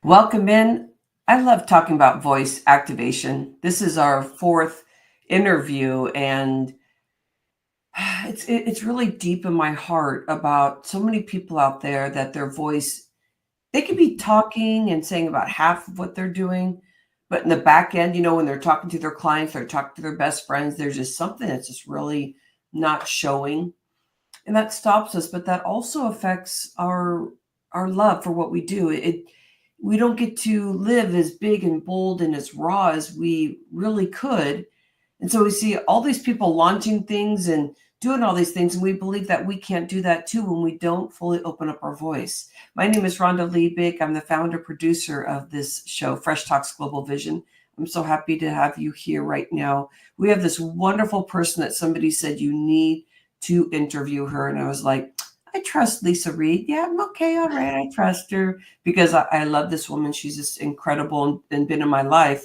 Welcome in. I love talking about voice activation. This is our fourth interview, and it's really deep in my heart about so many people out there that their voice, they could be talking and saying about half of what they're doing, but in the back end, when they're talking to their clients, they're talking to their best friends, there's just something that's just really not showing, and that stops us. But that also affects our love for what we do. We don't get to live as big and bold and as raw as we really could. And so we see all these people launching things and doing all these things, and we believe that we can't do that too when we don't fully open up our voice. My name is Rhonda Liebig. I'm the founder producer of this show, Fresh Talks Global Vision. I'm so happy to have you here right now. We have this wonderful person that somebody said you need to interview her, and I was like, I trust Lisa Reed. Yeah, I'm okay. All right. I trust her because I love this woman. She's just incredible and been in my life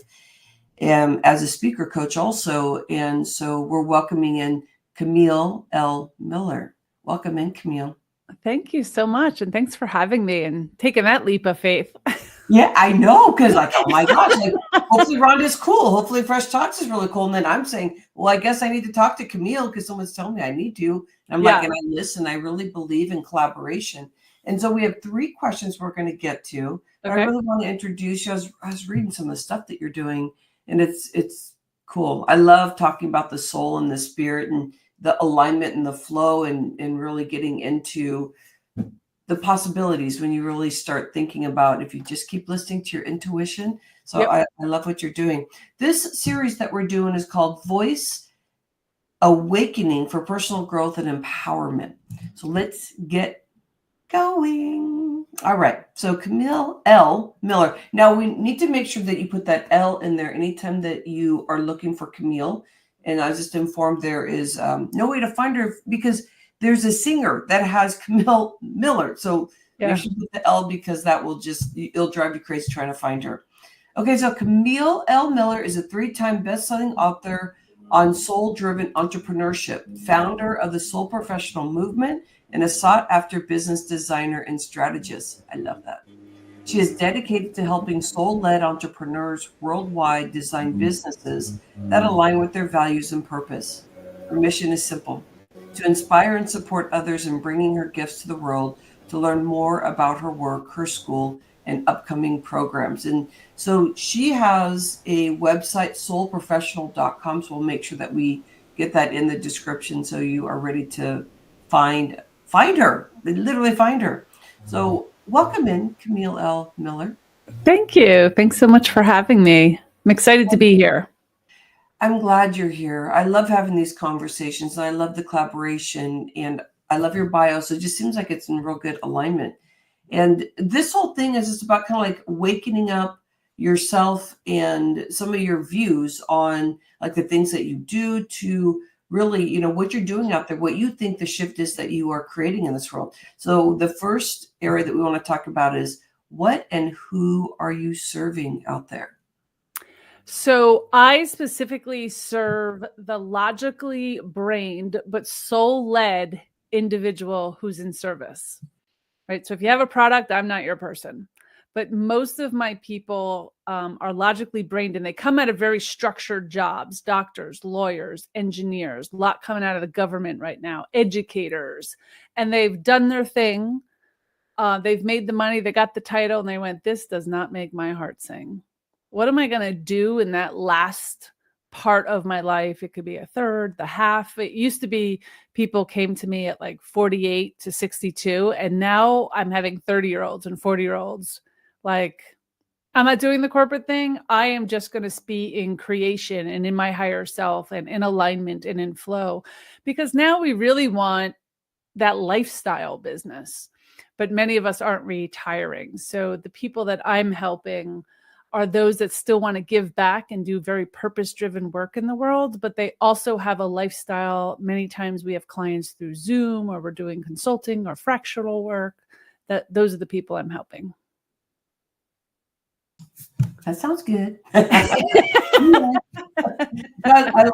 as a speaker coach also. And so we're welcoming in Camille L. Miller. Welcome in, Camille. Thank you so much. And thanks for having me and taking that leap of faith. Yeah, I know. Because oh my gosh, hopefully Rhonda's cool. Hopefully Fresh Talks is really cool. And then I'm saying, well, I guess I need to talk to Camille because someone's telling me I need to. And I'm like, and I listen. I really believe in collaboration. And so we have 3 questions we're going to get to. But I really want to introduce you. I was reading some of the stuff that you're doing, and it's cool. I love talking about the soul and the spirit and the alignment and the flow and really getting into the possibilities when you really start thinking about if you just keep listening to your intuition. So I love what you're doing. This series that we're doing is called Voice Awakening for Personal Growth and Empowerment. So let's get going. All right. So Camille L. Miller. Now we need to make sure that you put that L in there anytime that you are looking for Camille. And I was just informed there is no way to find her because there's a singer that has Camille Miller. So you should put the L because that will it'll drive you crazy trying to find her. Okay. So Camille L. Miller is a 3-time best-selling author on soul-driven entrepreneurship, founder of the Soul Professional Movement, and a sought-after business designer and strategist. I love that. She is dedicated to helping soul-led entrepreneurs worldwide design businesses that align with their values and purpose. Her mission is simple: to inspire and support others in bringing her gifts to the world. To learn more about her work, her school, and upcoming programs. And so she has a website, soulprofessional.com. So we'll make sure that we get that in the description so you are ready to find her, literally find her. So welcome in, Camille L. Miller. Thank you. Thanks so much for having me. I'm excited to be here. I'm glad you're here. I love having these conversations, and I love the collaboration, and I love your bio. So it just seems like it's in real good alignment. And this whole thing is just about kind of like wakening up yourself and some of your views on like the things that you do to really, what you're doing out there, what you think the shift is that you are creating in this world. So the first area that we want to talk about is what and who are you serving out there? So I specifically serve the logically brained but soul-led individual who's in service, right? So if you have a product, I'm not your person. But most of my people are logically brained, and they come out of very structured jobs: doctors, lawyers, engineers, a lot coming out of the government right now, educators. And they've done their thing. They've made the money, they got the title, and they went, this does not make my heart sing. What am I going to do in that last part of my life? It could be a third, the half. It used to be people came to me at like 48 to 62. And now I'm having 30-year-olds and 40-year-olds. Like, I'm not doing the corporate thing. I am just going to be in creation and in my higher self and in alignment and in flow, because now we really want that lifestyle business, but many of us aren't retiring. So the people that I'm helping are those that still want to give back and do very purpose-driven work in the world, but they also have a lifestyle. Many times we have clients through Zoom, or we're doing consulting or fractional work. Those are the people I'm helping. That sounds good. I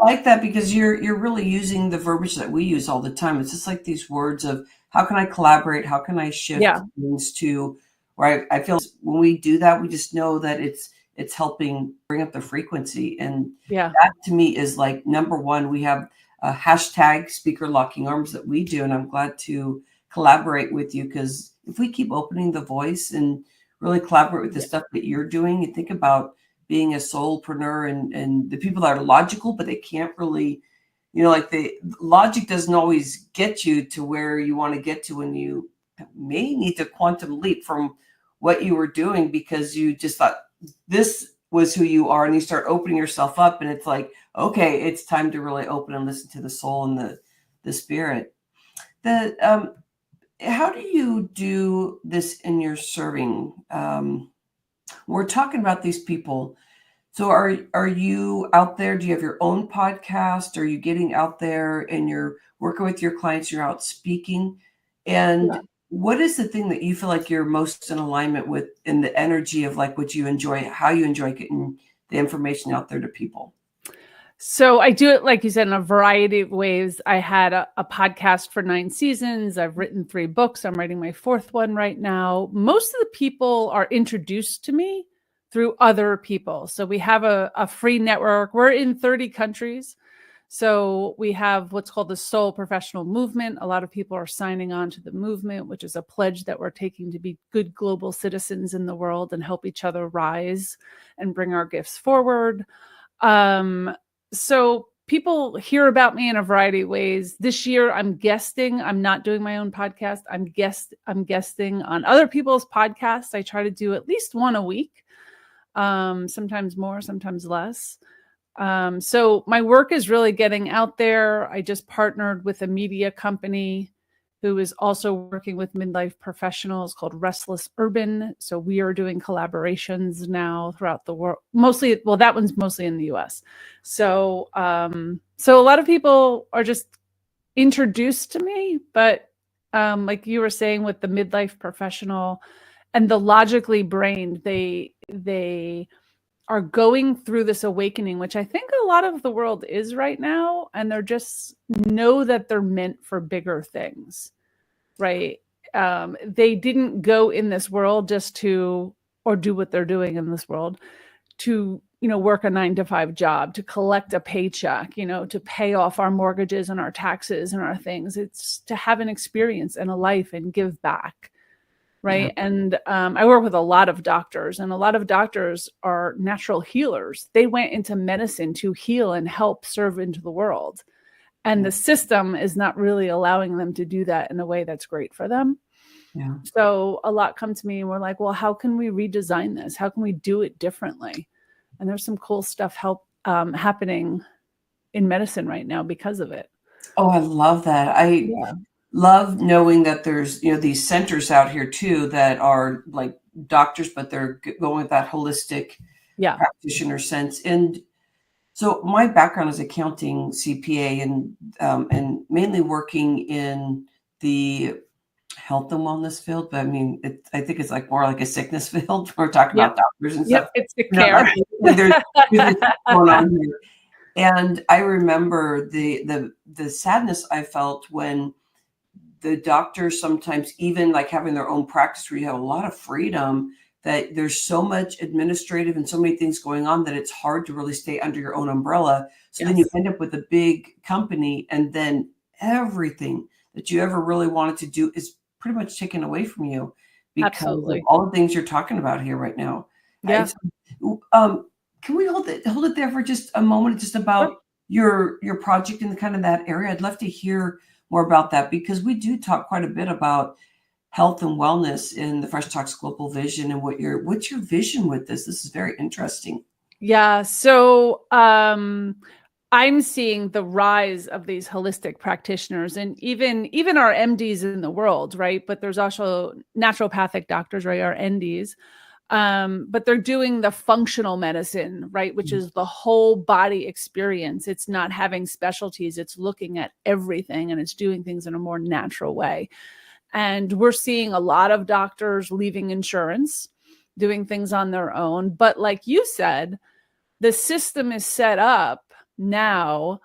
like that because you're really using the verbiage that we use all the time. It's just like these words of how can I collaborate? How can I shift things to where I feel when we do that, we just know that it's helping bring up the frequency. And that to me is like number one. We have a hashtag speaker locking arms that we do. And I'm glad to collaborate with you, because if we keep opening the voice and really collaborate with the stuff that you're doing, you think about being a soulpreneur and the people that are logical, but they can't really, like the logic doesn't always get you to where you want to get to, when you may need to quantum leap from what you were doing because you just thought this was who you are, and you start opening yourself up, and it's like, okay, it's time to really open and listen to the soul and the spirit. How do you do this in your serving? We're talking about these people. So are you out there? Do you have your own podcast? Are you getting out there and you're working with your clients? You're out speaking. And what is the thing that you feel like you're most in alignment with in the energy of like what you enjoy, how you enjoy getting the information out there to people? So I do it, like you said, in a variety of ways. I had a podcast for 9 seasons. I've written 3 books. I'm writing my 4th one right now. Most of the people are introduced to me through other people. So we have a free network. We're in 30 countries. So we have what's called the Soul Professional Movement. A lot of people are signing on to the movement, which is a pledge that we're taking to be good global citizens in the world and help each other rise and bring our gifts forward. So people hear about me in a variety of ways. This year, I'm guesting. I'm not doing my own podcast. I'm guesting on other people's podcasts. I try to do at least one a week, sometimes more, sometimes less. So my work is really getting out there. I just partnered with a media company who is also working with midlife professionals called Restless Urban. So we are doing collaborations now throughout the world. Mostly, well, that one's mostly in the US. So, so a lot of people are just introduced to me, but like you were saying with the midlife professional and the logically brained, they are going through this awakening, which I think a lot of the world is right now. And they're just know that they're meant for bigger things, right? They didn't go in this world just to, or do what they're doing in this world to, work a 9-to-5 job, to collect a paycheck, to pay off our mortgages and our taxes and our things. It's to have an experience and a life and give back. Right. Yeah. And I work with a lot of doctors, and a lot of doctors are natural healers. They went into medicine to heal and help serve into the world. And the system is not really allowing them to do that in a way that's great for them. Yeah. So a lot come to me and we're like, well, how can we redesign this? How can we do it differently? And there's some cool stuff happening in medicine right now because of it. Oh, I love that. I love knowing that there's, these centers out here too that are like doctors, but they're going with that holistic practitioner sense. And so my background is accounting, CPA, and mainly working in the health and wellness field. But I mean, I think it's like more like a sickness field. We're talking about doctors and stuff. It's the care. There's going on here. And I remember the sadness I felt when the doctors sometimes, even like having their own practice where you have a lot of freedom, that there's so much administrative and so many things going on that it's hard to really stay under your own umbrella. So then you end up with a big company, and then everything that you ever really wanted to do is pretty much taken away from you because of all the things you're talking about here right now. Yeah. Can we hold it there for just a moment, just about your project and kind of that area? I'd love to hear more about that, because we do talk quite a bit about health and wellness in the Fresh Talks Global Vision, and what's your vision with this? This is very interesting. Yeah. So I'm seeing the rise of these holistic practitioners, and even our MDs in the world, right? But there's also naturopathic doctors, right? Our NDs. But they're doing the functional medicine, right? Which is the whole body experience. It's not having specialties. It's looking at everything, and it's doing things in a more natural way. And we're seeing a lot of doctors leaving insurance, doing things on their own. But like you said, the system is set up now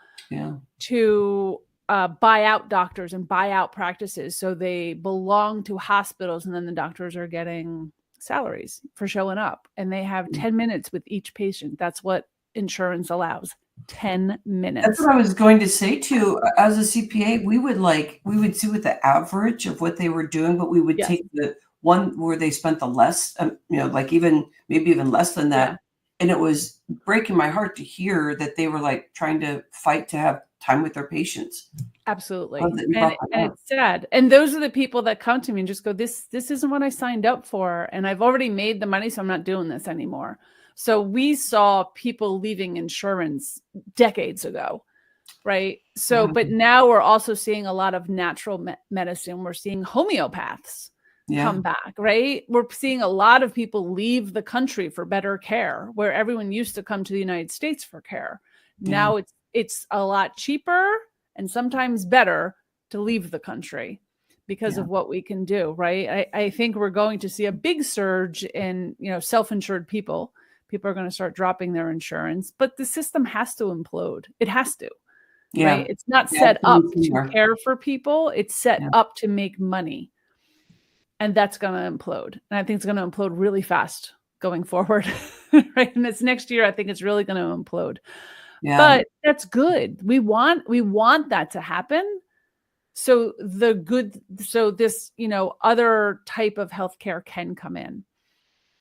to buy out doctors and buy out practices. So they belong to hospitals, and then the doctors are getting salaries for showing up, and they have 10 minutes with each patient. That's what insurance allows. 10 minutes. That's what I was going to say too. As a CPA, we would see what the average of what they were doing, but we would take the one where they spent the less, like maybe even less than that. And it was breaking my heart to hear that they were like trying to fight to have time with their patients. Absolutely. And it's sad. And those are the people that come to me and just go, this isn't what I signed up for. And I've already made the money, so I'm not doing this anymore. So we saw people leaving insurance decades ago, right? So, but now we're also seeing a lot of natural medicine. We're seeing homeopaths come back, right? We're seeing a lot of people leave the country for better care, where everyone used to come to the United States for care. Now it's a lot cheaper and sometimes better to leave the country because of what we can do, right? I think we're going to see a big surge in, self-insured people. People are going to start dropping their insurance, but the system has to implode. It has to, right? It's not set up to care for people. It's set up to make money. And that's going to implode. And I think it's going to implode really fast going forward, right? And this next year, I think it's really going to implode. But that's good. We want that to happen. So this, other type of healthcare can come in.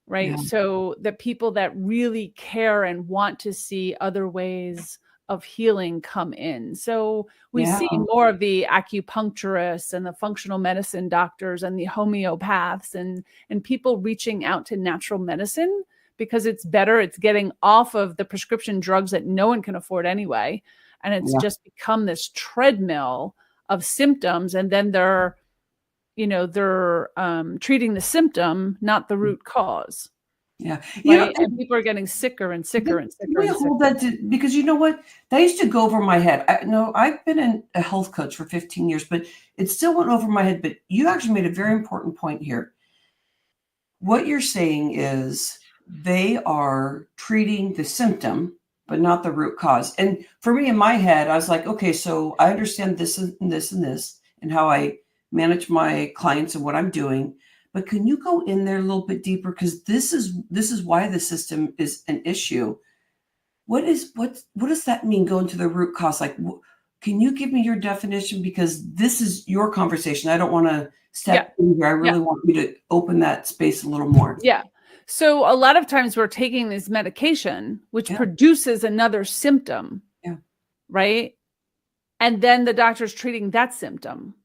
Right. So the people that really care and want to see other ways of healing come in. So we see more of the acupuncturists and the functional medicine doctors and the homeopaths and people reaching out to natural medicine because it's better. It's getting off of the prescription drugs that no one can afford anyway. And it's just become this treadmill of symptoms. And then they're treating the symptom, not the root cause. Right? And people are getting sicker and sicker and sicker. We hold that because you know what? That used to go over my head. I've been a health coach for 15 years, but it still went over my head. But you actually made a very important point here. What you're saying is they are treating the symptom, but not the root cause. And for me, in my head, I was like, okay, so I understand this and this and this and how I manage my clients and what I'm doing. But can you go in there a little bit deeper? Because this is why the system is an issue. What does that mean, go into the root cause? Like, can you give me your definition? Because this is your conversation. I don't want to step in here. I really want you to open that space a little more. Yeah. So a lot of times we're taking this medication, which produces another symptom. Right. And then the doctor's treating that symptom.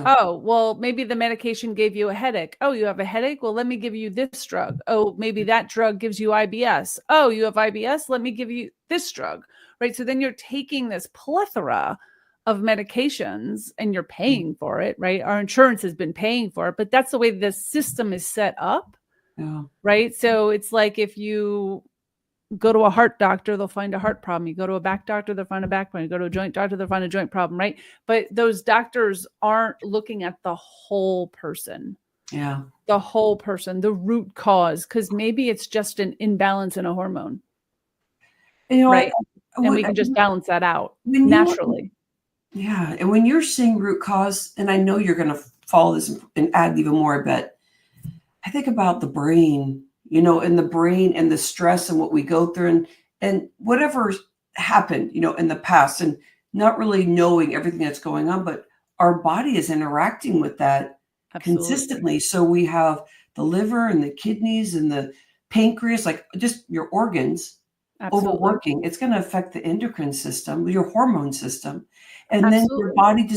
Oh, well, maybe the medication gave you a headache. Oh, you have a headache? Well, let me give you this drug. Oh, maybe that drug gives you IBS. Oh, you have IBS? Let me give you this drug, right? So then you're taking this plethora of medications and you're paying for it, right? Our insurance has been paying for it, but that's the way the system is set up, right? So it's like if you go to a heart doctor, they'll find a heart problem. You go to a back doctor, they'll find a back problem. You go to a joint doctor, they'll find a joint problem, right? But those doctors aren't looking at the whole person. The whole person, the root cause, because maybe it's just an imbalance in a hormone. Right? And we can just balance that out naturally. And when you're saying root cause, and I know you're going to follow this and add even more, but I think about the brain. In the brain and the stress and what we go through and whatever happened, in the past and not really knowing everything that's going on, but our body is interacting with that consistently. So we have the liver and the kidneys and the pancreas, like just your organs overworking. It's going to affect the endocrine system, your hormone system. And then your body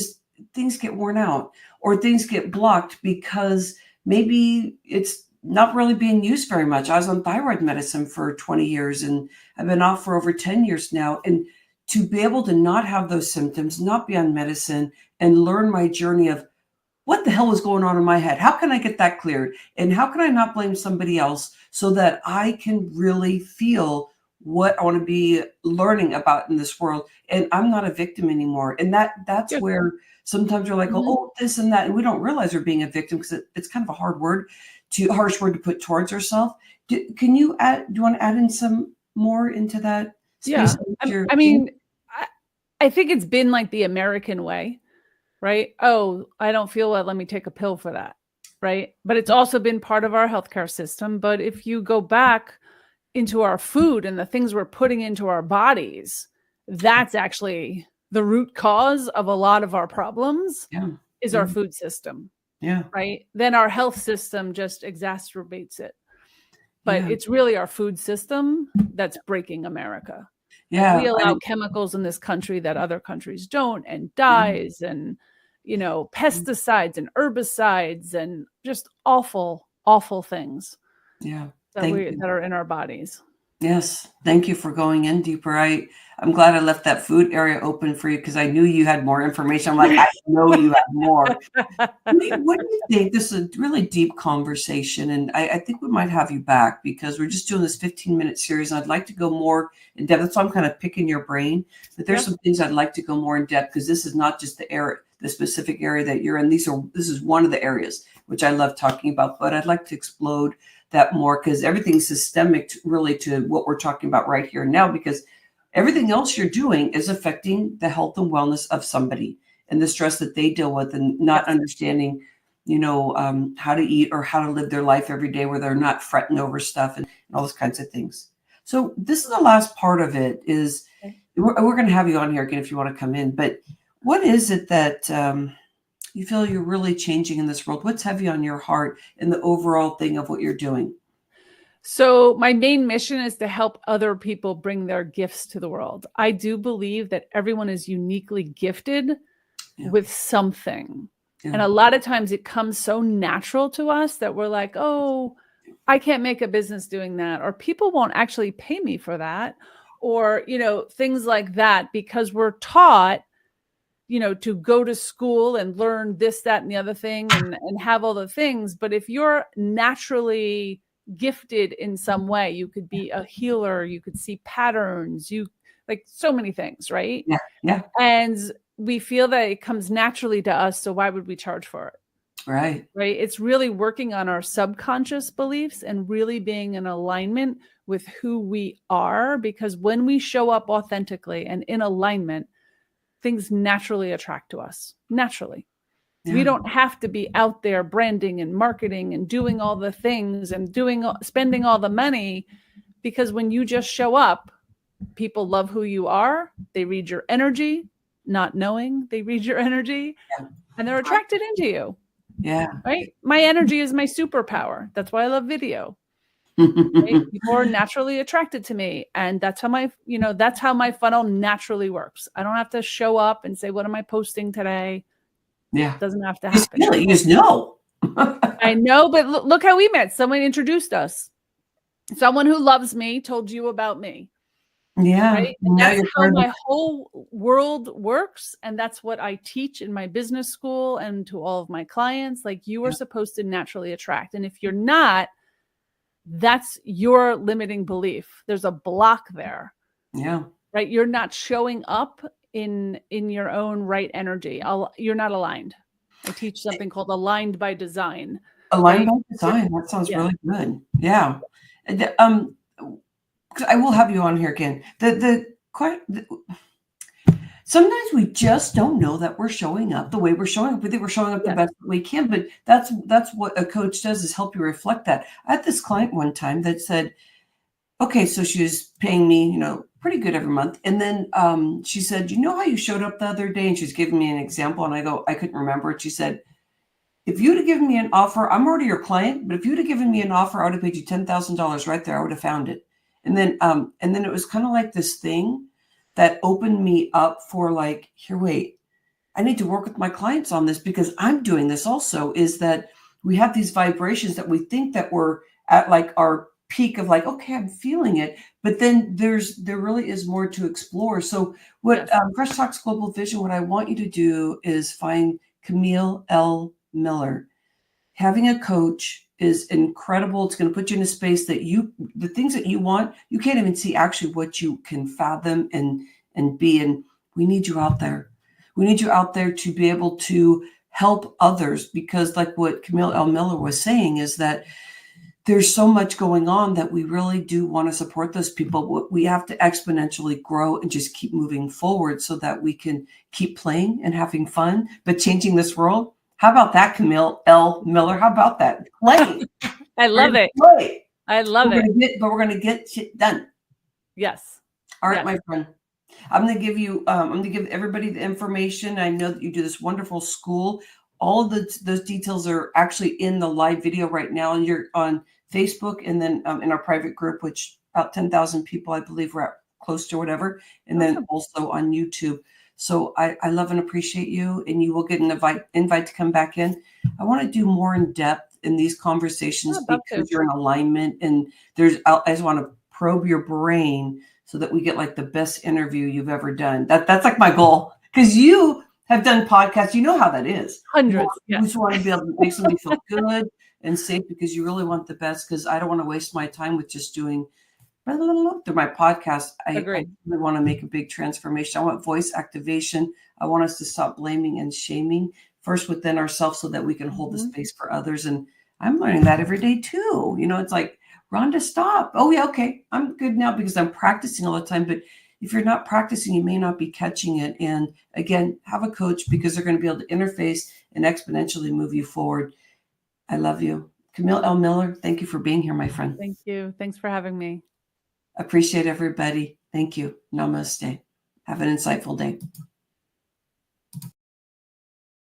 things get worn out or things get blocked because maybe it's not really being used very much. I was on thyroid medicine for 20 years and I've been off for over 10 years now. And to be able to not have those symptoms, not be on medicine and learn my journey of what the hell is going on in my head? How can I get that cleared? And how can I not blame somebody else so that I can really feel what I want to be learning about in this world? And I'm not a victim anymore. And that's where sometimes you're like, oh, this and that. And we don't realize we're being a victim because it's kind of a harsh word to put towards ourselves. Do you want to add in some more into that space? I think it's been like the American way, right? Oh, I don't feel well. Let me take a pill for that. right? But it's also been part of our healthcare system. But if you go back into our food and the things we're putting into our bodies, that's actually the root cause of a lot of our problems is our food system. Yeah. Right. Then our health system just exacerbates it. But it's really our food system that's breaking America. Yeah. We allow chemicals in this country that other countries don't, and dyes and, pesticides and herbicides and just awful, awful things that are in our bodies. Yes. Thank you for going in deeper. I'm glad I left that food area open for you because I knew you had more information. I'm like, I know you have more. What do you think? This is a really deep conversation, and I think we might have you back because we're just doing this 15-minute series, and I'd like to go more in depth. That's why I'm kind of picking your brain. But there's some things I'd like to go more in depth because this is not just the specific area that you're in. This is one of the areas which I love talking about, but I'd like to explode that more because everything's systemic really to what we're talking about right here and now, because everything else you're doing is affecting the health and wellness of somebody and the stress that they deal with and not understanding, how to eat or how to live their life every day where they're not fretting over stuff and all those kinds of things. So this is the last part of it is we're going to have you on here again if you want to come in, but what is it that you feel you're really changing in this world? What's heavy on your heart in the overall thing of what you're doing? So my main mission is to help other people bring their gifts to the world. I do believe that everyone is uniquely gifted with something. Yeah. And a lot of times it comes so natural to us that we're like, oh, I can't make a business doing that, or people won't actually pay me for that, or, things like that, because we're taught to go to school and learn this, that, and the other thing and have all the things. But if you're naturally gifted in some way, you could be a healer, you could see patterns, you like so many things, right? Yeah. And we feel that it comes naturally to us. So why would we charge for it? Right. It's really working on our subconscious beliefs and really being in alignment with who we are, because when we show up authentically and in alignment, things naturally attract to us. Naturally. Yeah. We don't have to be out there branding and marketing and doing all the things and spending all the money, because when you just show up, people love who you are. They read your energy, not knowing they read your energy, and they're attracted into you. Yeah. Right. My energy is my superpower. That's why I love video. Right? People are naturally attracted to me, and that's how my funnel naturally works. I don't have to show up and say, what am I posting today? Yeah. It doesn't have to happen. You just know. I know, but look how we met. Someone introduced us. Someone who loves me told you about me. Yeah. Right? And that's how my whole world works. And that's what I teach in my business school and to all of my clients. Like, you are supposed to naturally attract. And if you're not, that's your limiting belief. There's a block there. Yeah. Right. You're not showing up in your own right energy. You're not aligned. I teach something called aligned by design. Aligned by design. That sounds really good. Yeah. I will have you on here again. Sometimes we just don't know that we're showing up the way we're showing up. We think we're showing up the best we can, but that's what a coach does, is help you reflect that. I had this client one time that said, okay, so she was paying me, pretty good every month. And then she said, you know how you showed up the other day? And she's giving me an example. And I go, I couldn't remember it. She said, if you'd have given me an offer, I'm already your client, but if you'd have given me an offer, I would have paid you $10,000 right there. I would have found it. And then it was kind of like this thing that opened me up for like, here, wait, I need to work with my clients on this, because I'm doing this also, is that we have these vibrations that we think that we're at like our peak of like, okay, I'm feeling it. But then there really is more to explore. So what Fresh Talks Global Vision, what I want you to do is find Camille L. Miller. Having a coach is incredible. It's going to put you in a space that the things that you want, you can't even see actually what you can fathom and be. And we need you out there. We need you out there to be able to help others, because like what Camille L. Miller was saying is that there's so much going on that we really do want to support those people. We have to exponentially grow and just keep moving forward so that we can keep playing and having fun, but changing this world. How about that, Camille L. Miller? How about that? Play. I love it. Play. I love it. But we're going to get shit done. Yes. All right, yes. my friend. I'm going to give you, I'm going to give everybody the information. I know that you do this wonderful school. All of those details are actually in the live video right now. And you're on Facebook and then in our private group, which about 10,000 people, I believe we're at close to whatever. And then also on YouTube. So I love and appreciate you. And you will get an invite to come back in. I want to do more in depth in these conversations because you're in alignment. And I just want to probe your brain so that we get like the best interview you've ever done. That's like my goal, because you have done podcasts. You know how that is. Hundreds. You just want to be able to make somebody feel good and safe because you really want the best. Because I don't want to waste my time with just doing through my podcast. I really want to make a big transformation. I want voice activation. I want us to stop blaming and shaming first within ourselves so that we can hold the space for others. And I'm learning that every day too. You know, it's like, Rhonda, stop. Oh yeah, okay. I'm good now because I'm practicing all the time. But if you're not practicing, you may not be catching it. And again, have a coach because they're going to be able to interface and exponentially move you forward. I love you. Camille L. Miller, thank you for being here, my friend. Thank you. Thanks for having me. Appreciate everybody. Thank you. Namaste. Have an insightful day.